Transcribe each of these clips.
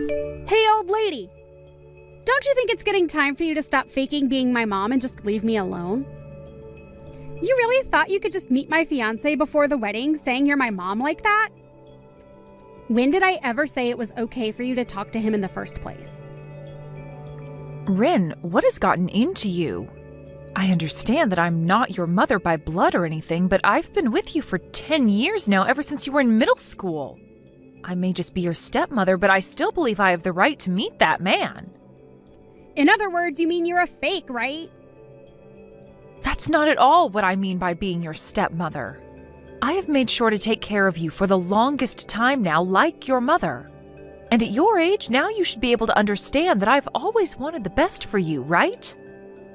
Hey, old lady! Don't you think it's getting time for you to stop faking being my mom and just leave me alone? You really thought you could just meet my fiancé before the wedding saying you're my mom like that? When did I ever say it was okay for you to talk to him in the first place? Rin, what has gotten into you? I understand that I'm not your mother by blood or anything, but I've been with you for 10 years now, ever since you were in middle school. I may just be your stepmother, but I still believe I have the right to meet that man. In other words, you mean you're a fake, right? That's not at all what I mean by being your stepmother. I have made sure to take care of you for the longest time now, like your mother. And at your age, now you should be able to understand that I've always wanted the best for you, right?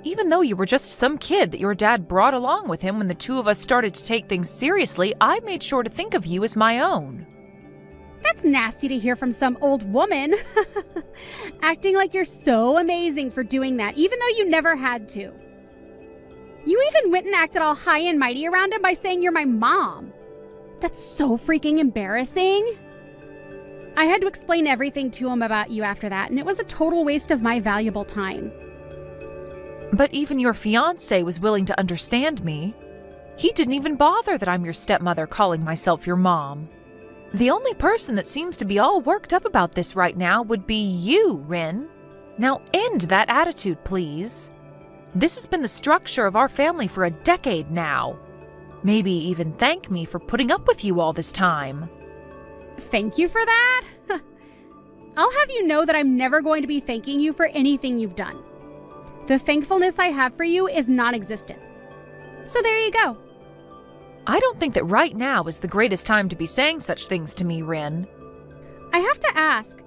Even though you were just some kid that your dad brought along with him when the two of us started to take things seriously, I made sure to think of you as my own. That's nasty to hear from some old woman. Acting like you're so amazing for doing that, even though you never had to. You even went and acted all high and mighty around him by saying you're my mom. That's so freaking embarrassing. I had to explain everything to him about you after that, and it was a total waste of my valuable time. But even your fiancé was willing to understand me. He didn't even bother that I'm your stepmother calling myself your mom. The only person that seems to be all worked up about this right now would be you, Rin. Now end that attitude, please. This has been the structure of our family for a decade now. Maybe even thank me for putting up with you all this time. Thank you for that? I'll have you know that I'm never going to be thanking you for anything you've done. The thankfulness I have for you is non-existent. So there you go. I don't think that right now is the greatest time to be saying such things to me, Rin. I have to ask,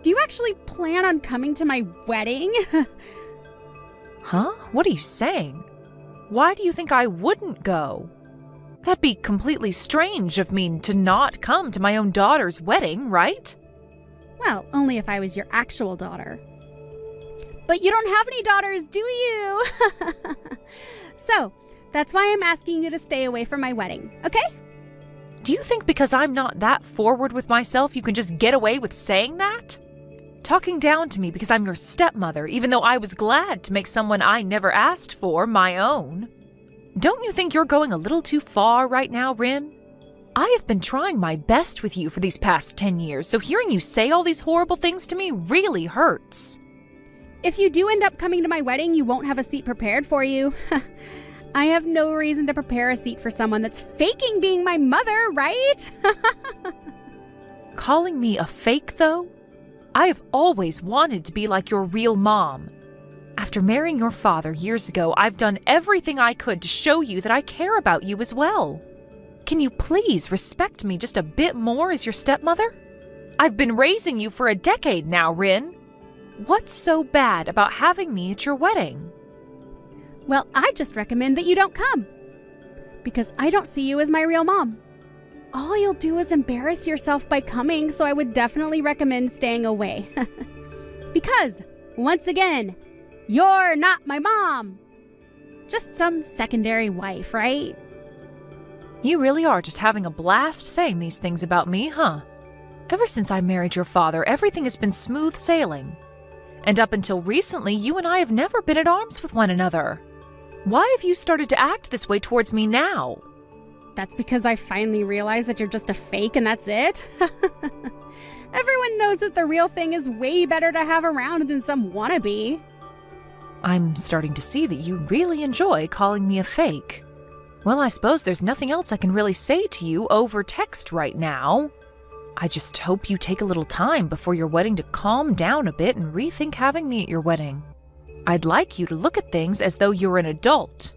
do you actually plan on coming to my wedding? Huh? What are you saying? Why do you think I wouldn't go? That'd be completely strange of me to not come to my own daughter's wedding, right? Well, only if I was your actual daughter. But you don't have any daughters, do you? So, that's why I'm asking you to stay away from my wedding, okay? Do you think because I'm not that forward with myself, you can just get away with saying that? Talking down to me because I'm your stepmother, even though I was glad to make someone I never asked for my own. Don't you think you're going a little too far right now, Rin? I have been trying my best with you for these past 10 years, so hearing you say all these horrible things to me really hurts. If you do end up coming to my wedding, you won't have a seat prepared for you. I have no reason to prepare a seat for someone that's faking being my mother, right? Calling me a fake, though? I have always wanted to be like your real mom. After marrying your father years ago, I've done everything I could to show you that I care about you as well. Can you please respect me just a bit more as your stepmother? I've been raising you for a decade now, Rin. What's so bad about having me at your wedding? Well, I just recommend that you don't come. Because I don't see you as my real mom. All you'll do is embarrass yourself by coming, so I would definitely recommend staying away. Because, once again, you're not my mom. Just some secondary wife, right? You really are just having a blast saying these things about me, huh? Ever since I married your father, everything has been smooth sailing. And up until recently, you and I have never been at arms with one another. Why have you started to act this way towards me now? That's because I finally realized that you're just a fake and that's it. Everyone knows that the real thing is way better to have around than some wannabe. I'm starting to see that you really enjoy calling me a fake. Well, I suppose there's nothing else I can really say to you over text right now. I just hope you take a little time before your wedding to calm down a bit and rethink having me at your wedding. I'd like you to look at things as though you're an adult.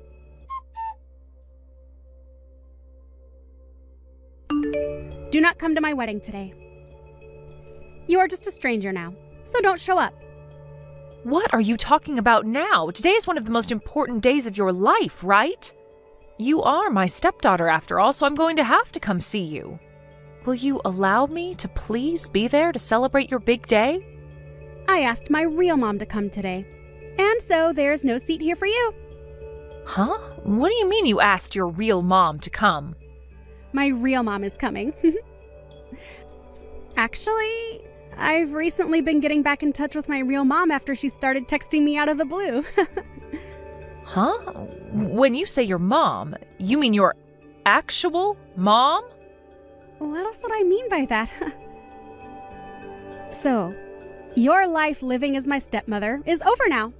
Do not come to my wedding today. You are just a stranger now, so don't show up. What are you talking about now? Today is one of the most important days of your life, right? You are my stepdaughter after all, so I'm going to have to come see you. Will you allow me to please be there to celebrate your big day? I asked my real mom to come today, and so there's no seat here for you. Huh? What do you mean you asked your real mom to come? My real mom is coming. Actually, I've recently been getting back in touch with my real mom after she started texting me out of the blue. Huh? When you say your mom, you mean your actual mom? What else would I mean by that? So, your life living as my stepmother is over now.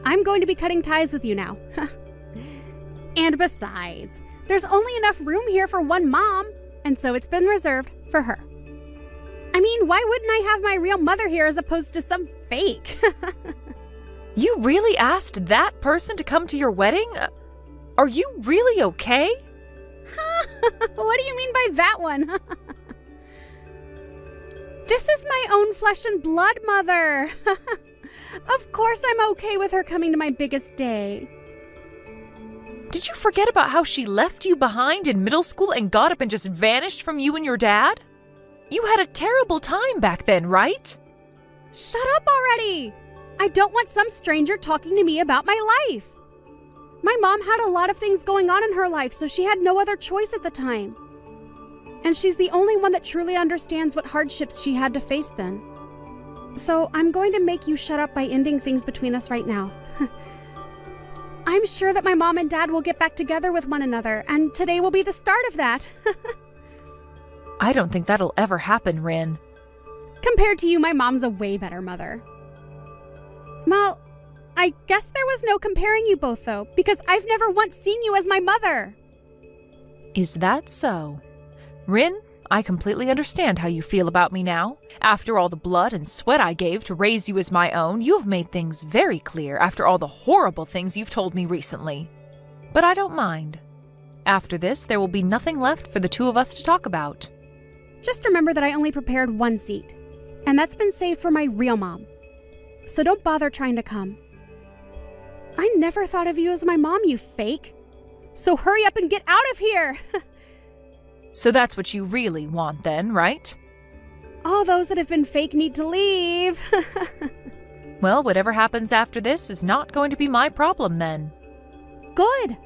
I'm going to be cutting ties with you now. And besides, there's only enough room here for one mom, and so it's been reserved for her. I mean, why wouldn't I have my real mother here as opposed to some fake? You really asked that person to come to your wedding? Are you really okay? What do you mean by that one? This is my own flesh and blood mother. Of course I'm okay with her coming to my biggest day. Did you forget about how she left you behind in middle school and got up and just vanished from you and your dad? You had a terrible time back then, right? Shut up already! I don't want some stranger talking to me about my life. My mom had a lot of things going on in her life, so she had no other choice at the time. And she's the only one that truly understands what hardships she had to face then. So I'm going to make you shut up by ending things between us right now. I'm sure that my mom and dad will get back together with one another, and today will be the start of that. I don't think that'll ever happen, Rin. Compared to you, my mom's a way better mother. Well, I guess there was no comparing you both, though, because I've never once seen you as my mother. Is that so? Rin, I completely understand how you feel about me now. After all the blood and sweat I gave to raise you as my own, you have made things very clear after all the horrible things you've told me recently. But I don't mind. After this, there will be nothing left for the two of us to talk about. Just remember that I only prepared one seat, and that's been saved for my real mom. So don't bother trying to come. I never thought of you as my mom, you fake. So hurry up and get out of here! So that's what you really want then, right? All those that have been fake need to leave. Well, whatever happens after this is not going to be my problem then. Good.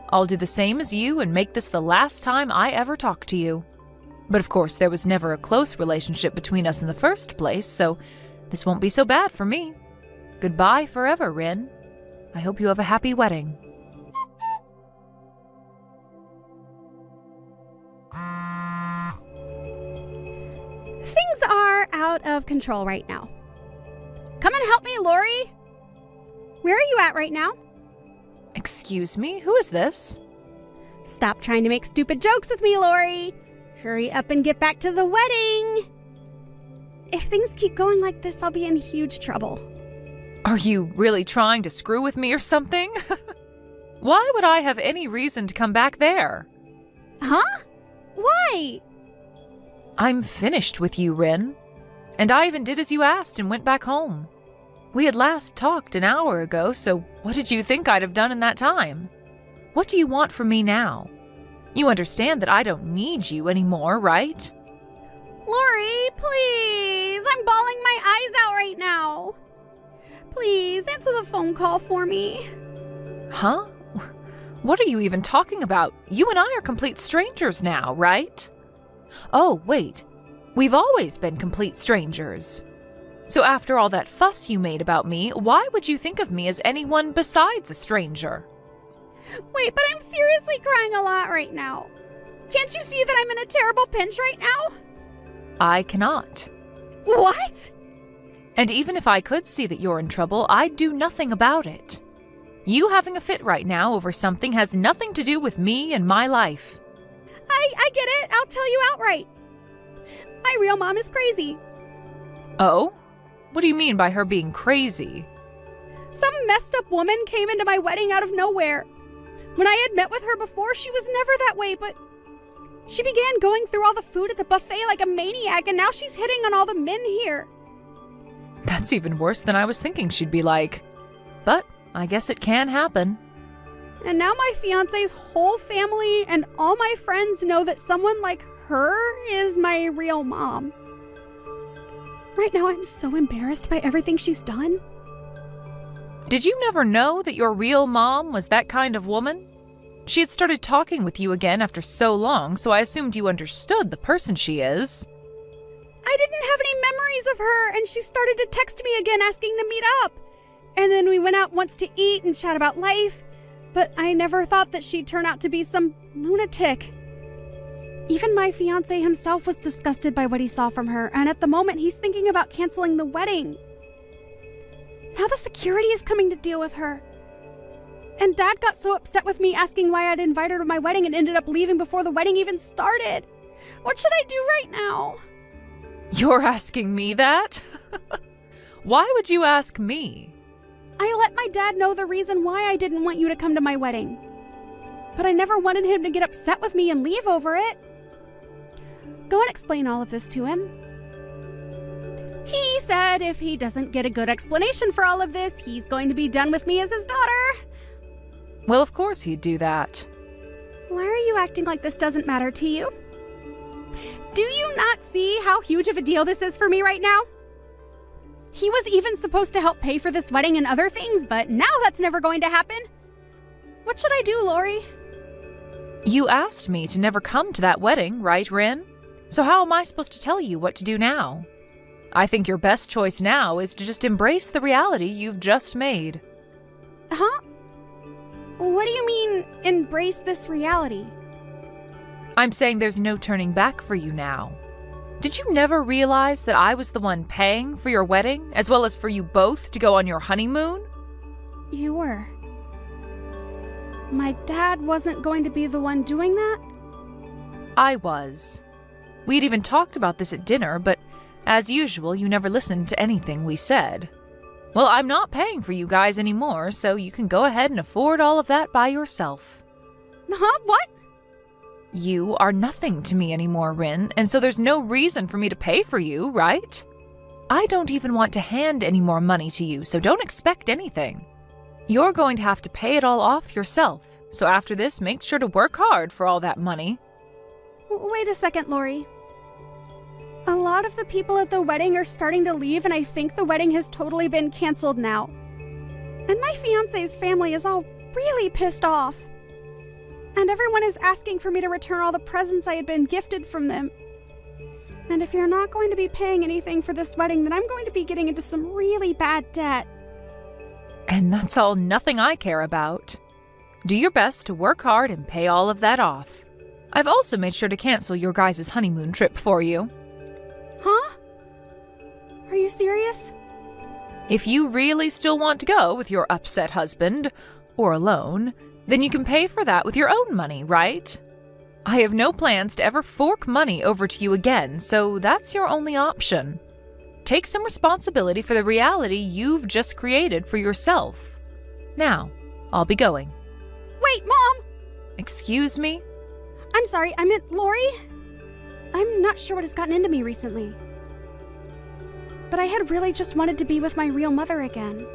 I'll do the same as you and make this the last time I ever talk to you. But of course, there was never a close relationship between us in the first place, so this won't be so bad for me. Goodbye forever, Rin. I hope you have a happy wedding. Things are out of control right now. Come and help me, Lori. Where are you at right now? Excuse me, who is this? Stop trying to make stupid jokes with me, Lori. Hurry up and get back to the wedding. If things keep going like this, I'll be in huge trouble. Are you really trying to screw with me or something? Why would I have any reason to come back there? Huh? Why? I'm finished with you, Rin. And I even did as you asked and went back home. We had last talked an hour ago, so what did you think I'd have done in that time? What do you want from me now? You understand that I don't need you anymore, right? Lori, please! I'm bawling my eyes out right now. Please, answer the phone call for me. Huh? What are you even talking about? You and I are complete strangers now, right? Oh, wait. We've always been complete strangers. So after all that fuss you made about me, why would you think of me as anyone besides a stranger? Wait, but I'm seriously crying a lot right now. Can't you see that I'm in a terrible pinch right now? I cannot. What? And even if I could see that you're in trouble, I'd do nothing about it. You having a fit right now over something has nothing to do with me and my life. I get it. I'll tell you outright. My real mom is crazy. Oh? What do you mean by her being crazy? Some messed up woman came into my wedding out of nowhere. When I had met with her before, she was never that way, but she began going through all the food at the buffet like a maniac, and now she's hitting on all the men here. That's even worse than I was thinking she'd be like. But I guess it can happen. And now my fiancé's whole family and all my friends know that someone like her is my real mom. Right now, I'm so embarrassed by everything she's done. Did you never know that your real mom was that kind of woman? She had started talking with you again after so long, so I assumed you understood the person she is. I I didn't have any memories of her, and she started to text me again asking to meet up. And then we went out once to eat and chat about life, but I never thought that she'd turn out to be some lunatic. Even my fiancé himself was disgusted by what he saw from her, and at the moment he's thinking about canceling the wedding. Now the security is coming to deal with her. And Dad got so upset with me asking why I'd invited her to my wedding and ended up leaving before the wedding even started. What should I do right now? You're asking me that? Why would you ask me? I let my dad know the reason why I didn't want you to come to my wedding. But I never wanted him to get upset with me and leave over it. Go and explain all of this to him. He said if he doesn't get a good explanation for all of this, he's going to be done with me as his daughter. Well, of course he'd do that. Why are you acting like this doesn't matter to you? Do you not see how huge of a deal this is for me right now? He was even supposed to help pay for this wedding and other things, but now that's never going to happen. What should I do, Lori? You asked me to never come to that wedding, right, Rin? So how am I supposed to tell you what to do now? I think your best choice now is to just embrace the reality you've just made. Huh? What do you mean, embrace this reality? I'm saying there's no turning back for you now. Did you never realize that I was the one paying for your wedding, as well as for you both to go on your honeymoon? You were. My dad wasn't going to be the one doing that? I was. We'd even talked about this at dinner, but as usual, you never listened to anything we said. Well, I'm not paying for you guys anymore, so you can go ahead and afford all of that by yourself. Huh? What? You are nothing to me anymore, Rin, and so there's no reason for me to pay for you, right? I don't even want to hand any more money to you, so don't expect anything. You're going to have to pay it all off yourself, so after this, make sure to work hard for all that money. Wait a second, Lori. A lot of the people at the wedding are starting to leave, and I think the wedding has totally been canceled now. And my fiancé's family is all really pissed off. And everyone is asking for me to return all the presents I had been gifted from them. And if you're not going to be paying anything for this wedding, then I'm going to be getting into some really bad debt. And that's all nothing I care about. Do your best to work hard and pay all of that off. I've also made sure to cancel your guys' honeymoon trip for you. Huh? Are you serious? If you really still want to go with your upset husband, or alone, then you can pay for that with your own money, right? I have no plans to ever fork money over to you again, so that's your only option. Take some responsibility for the reality you've just created for yourself. Now, I'll be going. Wait, Mom! Excuse me? I'm sorry, I meant Lori. I'm not sure what has gotten into me recently. But I had really just wanted to be with my real mother again.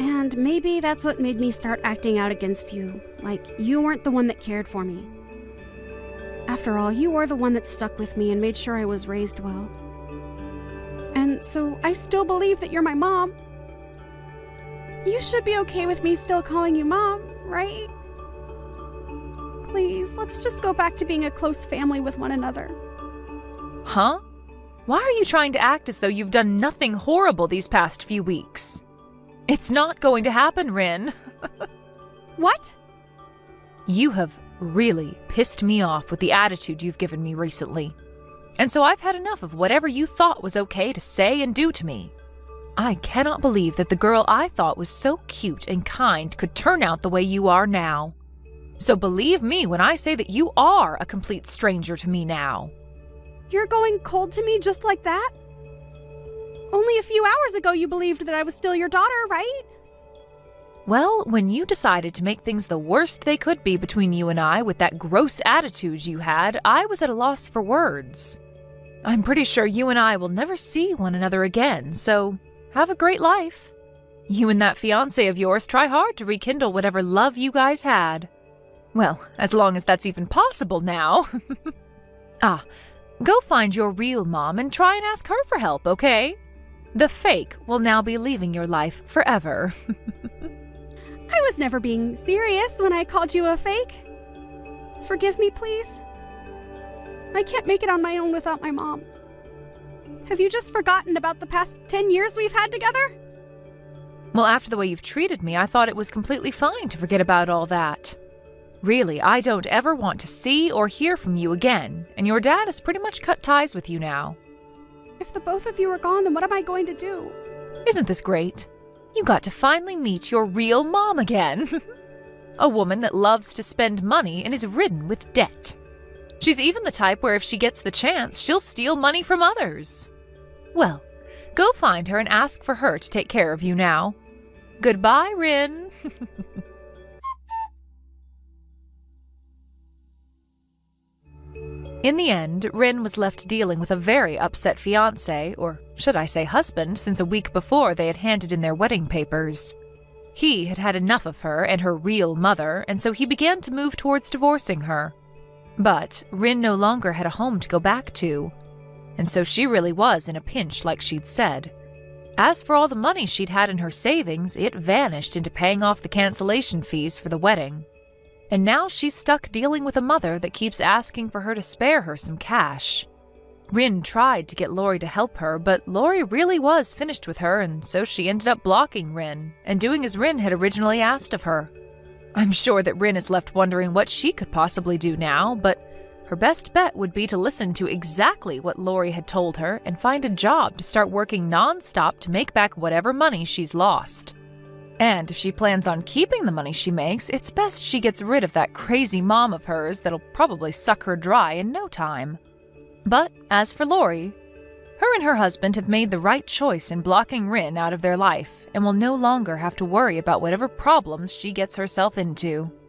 And maybe that's what made me start acting out against you, like you weren't the one that cared for me. After all, you were the one that stuck with me and made sure I was raised well. And so I still believe that you're my mom. You should be okay with me still calling you Mom, right? Please, let's just go back to being a close family with one another. Huh? Why are you trying to act as though you've done nothing horrible these past few weeks? It's not going to happen, Rin. What? You have really pissed me off with the attitude you've given me recently. And so I've had enough of whatever you thought was okay to say and do to me. I cannot believe that the girl I thought was so cute and kind could turn out the way you are now. So believe me when I say that you are a complete stranger to me now. You're going cold to me just like that? Only a few hours ago you believed that I was still your daughter, right? Well, when you decided to make things the worst they could be between you and I with that gross attitude you had, I was at a loss for words. I'm pretty sure you and I will never see one another again, so have a great life. You and that fiancé of yours try hard to rekindle whatever love you guys had. Well, as long as that's even possible now. Go find your real mom and try and ask her for help, okay? The fake will now be leaving your life forever. I was never being serious when I called you a fake. Forgive me, please. I can't make it on my own without my mom. Have you just forgotten about the past 10 years we've had together? Well, after the way you've treated me, I thought it was completely fine to forget about all that. Really, I don't ever want to see or hear from you again, and your dad has pretty much cut ties with you now. If the both of you are gone, then what am I going to do? Isn't this great? You got to finally meet your real mom again. A woman that loves to spend money and is ridden with debt. She's even the type where if she gets the chance, she'll steal money from others. Well, go find her and ask for her to take care of you now. Goodbye, Rin. In the end, Rin was left dealing with a very upset fiancé, or should I say husband, since a week before they had handed in their wedding papers. He had had enough of her and her real mother, and so he began to move towards divorcing her. But Rin no longer had a home to go back to, and so she really was in a pinch like she'd said. As for all the money she'd had in her savings, it vanished into paying off the cancellation fees for the wedding. And now she's stuck dealing with a mother that keeps asking for her to spare her some cash. Rin tried to get Lori to help her, but Lori really was finished with her, and so she ended up blocking Rin, and doing as Rin had originally asked of her. I'm sure that Rin is left wondering what she could possibly do now, but her best bet would be to listen to exactly what Lori had told her and find a job to start working non-stop to make back whatever money she's lost. And if she plans on keeping the money she makes, it's best she gets rid of that crazy mom of hers that'll probably suck her dry in no time. But as for Lori, her and her husband have made the right choice in blocking Rin out of their life and will no longer have to worry about whatever problems she gets herself into.